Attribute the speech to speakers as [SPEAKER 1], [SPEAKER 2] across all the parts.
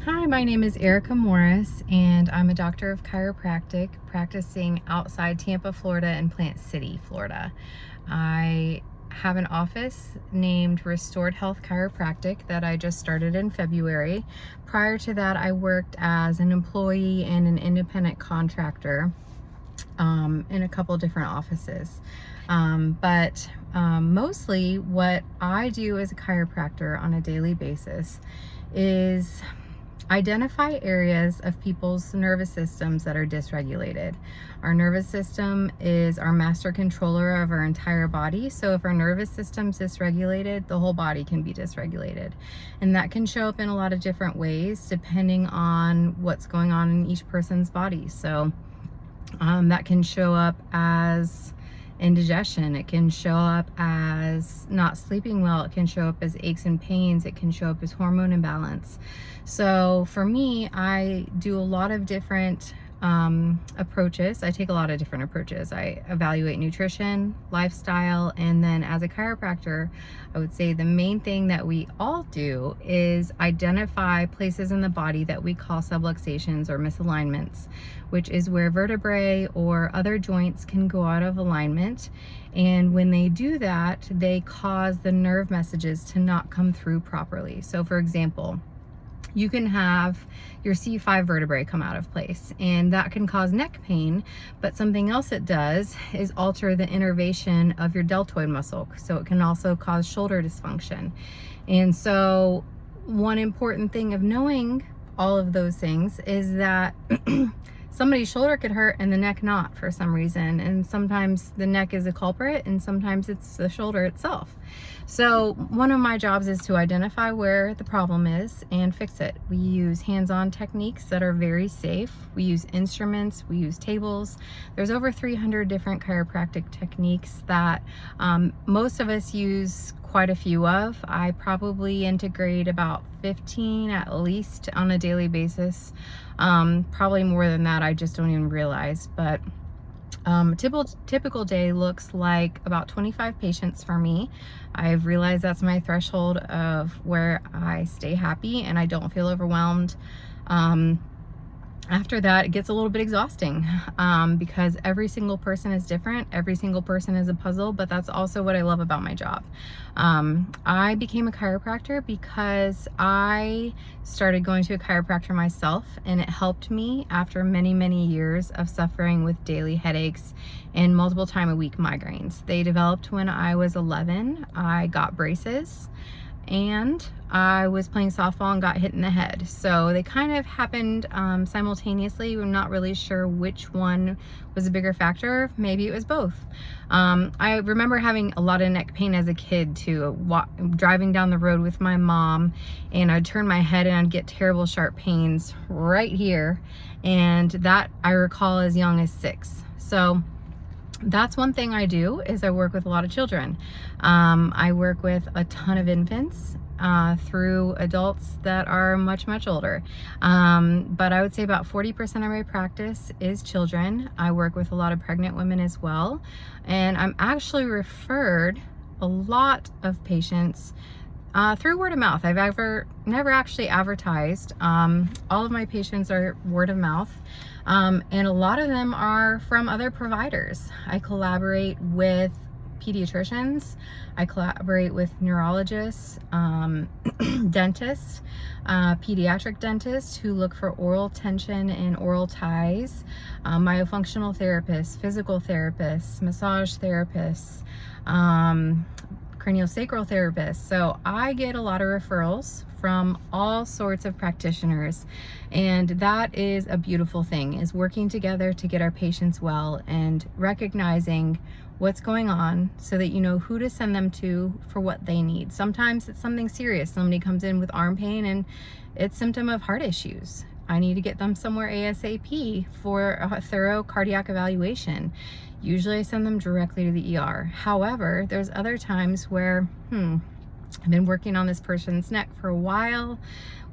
[SPEAKER 1] Hi, my name is Aryka Morris, and I'm a doctor of chiropractic practicing outside Tampa, Florida and Plant City, Florida. I have an office named Restored Health Chiropractic that I just started in February. Prior to that, I worked as an employee and an independent contractor in a couple different offices. Mostly what I do as a chiropractor on a daily basis is identify areas of people's nervous systems that are dysregulated. Our nervous system is our master controller of our entire body. So if our nervous system's dysregulated, the whole body can be dysregulated. And that can show up in a lot of different ways depending on what's going on in each person's body. So that can show up as indigestion. It can show up as not sleeping well. It can show up as aches and pains. It can show up as hormone imbalance. So for me, I do a lot of different approaches. I take a lot of different approaches. I evaluate nutrition, lifestyle, and then as a chiropractor, I would say the main thing that we all do is identify places in the body that we call subluxations or misalignments, which is where vertebrae or other joints can go out of alignment. And when they do that, they cause the nerve messages to not come through properly. So for example, you can have your C5 vertebrae come out of place, and that can cause neck pain, but something else it does is alter the innervation of your deltoid muscle. So it can also cause shoulder dysfunction. And so one important thing of knowing all of those things is that somebody's shoulder could hurt and the neck not for some reason. And sometimes the neck is a culprit and sometimes it's the shoulder itself. So one of my jobs is to identify where the problem is and fix it. We use hands-on techniques that are very safe. We use instruments, we use tables. There's over 300 different chiropractic techniques that most of us use quite a few of. I probably integrate about 15 at least on a daily basis. Probably more than that, I just don't even realize. But typical day looks like about 25 patients for me. I've realized that's my threshold of where I stay happy and I don't feel overwhelmed. After that, it gets a little bit exhausting because every single person is different. Every single person is a puzzle, but that's also what I love about my job. I became a chiropractor because I started going to a chiropractor myself, and it helped me after many, many years of suffering with daily headaches and multiple time a week migraines. They developed when I was 11. I got braces and I was playing softball and got hit in the head. So they kind of happened simultaneously. We're not really sure which one was a bigger factor. Maybe it was both. I remember having a lot of neck pain as a kid too, driving down the road with my mom, and I'd turn my head and I'd get terrible sharp pains right here. And that I recall as young as 6. So that's one thing I do, is I work with a lot of children. I work with a ton of infants through adults that are much, much older. But I would say about 40% of my practice is children. I work with a lot of pregnant women as well. And I'm actually referred a lot of patients through word of mouth. I've never actually advertised. All of my patients are word of mouth. And a lot of them are from other providers. I collaborate with pediatricians. I collaborate with neurologists, dentists, pediatric dentists who look for oral tension and oral ties, myofunctional therapists, physical therapists, massage therapists, craniosacral therapists. So I get a lot of referrals from all sorts of practitioners, and that is a beautiful thing, is working together to get our patients well and recognizing what's going on so that you know who to send them to for what they need. Sometimes it's something serious. Somebody comes in with arm pain and it's symptom of heart issues. I need to get them somewhere ASAP for a thorough cardiac evaluation. Usually I send them directly to the ER. However, there's other times where, I've been working on this person's neck for a while.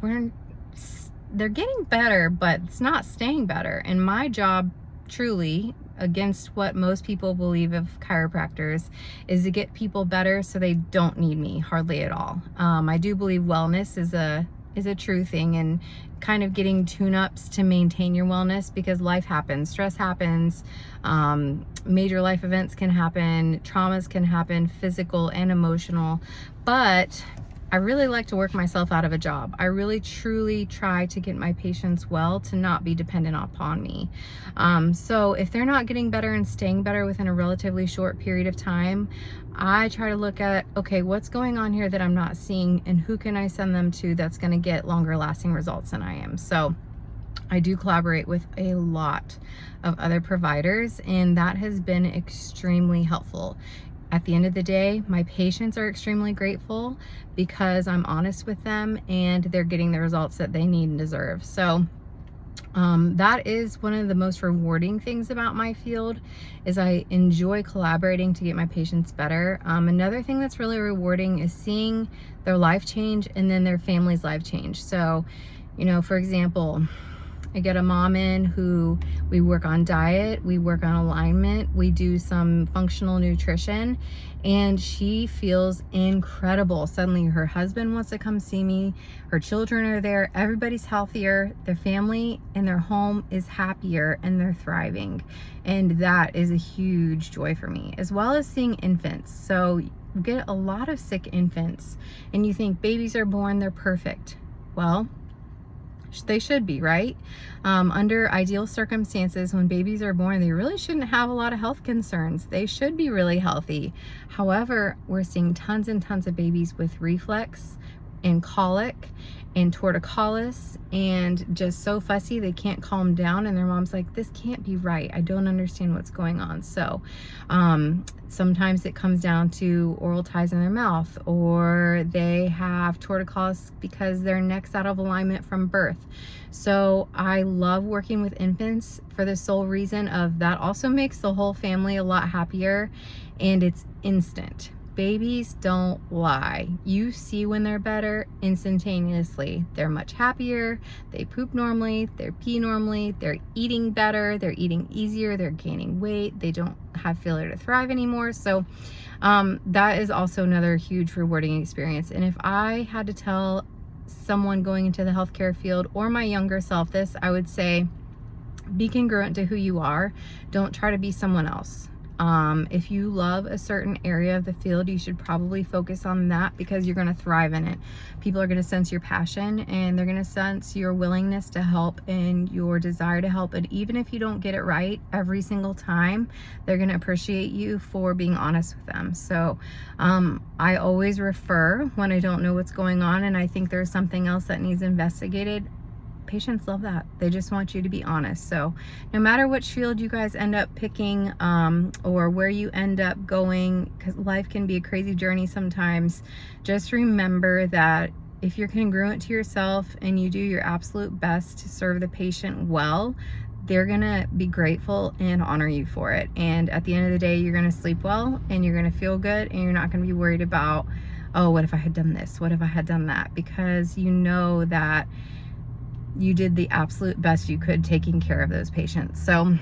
[SPEAKER 1] They're getting better, but it's not staying better. And my job, truly, against what most people believe of chiropractors, is to get people better so they don't need me hardly at all. I do believe wellness is is a true thing, and kind of getting tune-ups to maintain your wellness, because life happens, stress happens, major life events can happen, traumas can happen, physical and emotional. But I really like to work myself out of a job. I really truly try to get my patients well, to not be dependent upon me. So if they're not getting better and staying better within a relatively short period of time, I try to look at, okay, what's going on here that I'm not seeing, and who can I send them to that's going to get longer lasting results than I am. So I do collaborate with a lot of other providers, and that has been extremely helpful. At the end of the day, my patients are extremely grateful because I'm honest with them and they're getting the results that they need and deserve. So that is one of the most rewarding things about my field, is I enjoy collaborating to get my patients better. Another thing that's really rewarding is seeing their life change and then their family's life change. So, you know, for example, I get a mom in who we work on diet, we work on alignment, we do some functional nutrition, and she feels incredible. Suddenly her husband wants to come see me, her children are there, everybody's healthier, their family and their home is happier, and they're thriving. And that is a huge joy for me, as well as seeing infants. So you get a lot of sick infants and you think babies are born, they're perfect. Well, they should be, right? Under ideal circumstances, when babies are born, they really shouldn't have a lot of health concerns. They should be really healthy. However, we're seeing tons and tons of babies with reflux and colic and torticollis, and just so fussy they can't calm down, and their mom's like, this can't be right, I don't understand what's going on. So sometimes it comes down to oral ties in their mouth, or they have torticollis because their neck's out of alignment from birth. So I love working with infants for the sole reason of that also makes the whole family a lot happier, and it's instant. Babies don't lie. You see when they're better instantaneously. They're much happier, they poop normally, they pee normally, they're eating better, they're eating easier, they're gaining weight, they don't have failure to thrive anymore. So that is also another huge rewarding experience. And if I had to tell someone going into the healthcare field or my younger self this, I would say, be congruent to who you are. Don't try to be someone else. If you love a certain area of the field, you should probably focus on that, because you're going to thrive in it. People are going to sense your passion, and they're going to sense your willingness to help and your desire to help. And even if you don't get it right every single time, they're going to appreciate you for being honest with them. So I always refer when I don't know what's going on and I think there's something else that needs investigated. Patients love that. They just want you to be honest. So no matter which field you guys end up picking, or where you end up going, because life can be a crazy journey sometimes, just remember that if you're congruent to yourself and you do your absolute best to serve the patient well, they're gonna be grateful and honor you for it. And at the end of the day, you're gonna sleep well and you're gonna feel good, and you're not gonna be worried about, oh, what if I had done this? What if I had done that? Because you know that you did the absolute best you could taking care of those patients. So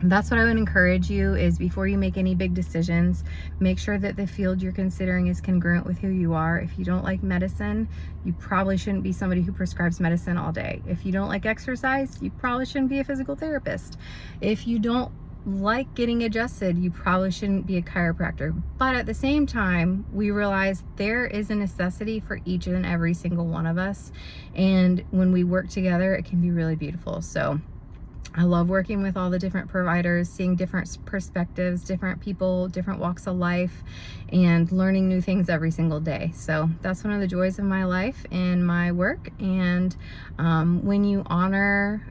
[SPEAKER 1] that's what I would encourage you, is before you make any big decisions, make sure that the field you're considering is congruent with who you are. If you don't like medicine, you probably shouldn't be somebody who prescribes medicine all day. If you don't like exercise, you probably shouldn't be a physical therapist. If you don't like getting adjusted, you probably shouldn't be a chiropractor. But at the same time, we realize there is a necessity for each and every single one of us, and when we work together, it can be really beautiful. So I love working with all the different providers, seeing different perspectives, different people, different walks of life, and learning new things every single day. So that's one of the joys of my life and my work. And when you honor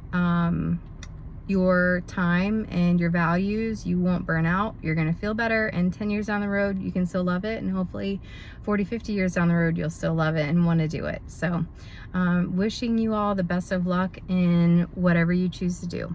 [SPEAKER 1] your time and your values, you won't burn out. You're going to feel better, and 10 years down the road you can still love it, and hopefully 40-50 years down the road you'll still love it and want to do it. So wishing you all the best of luck in whatever you choose to do.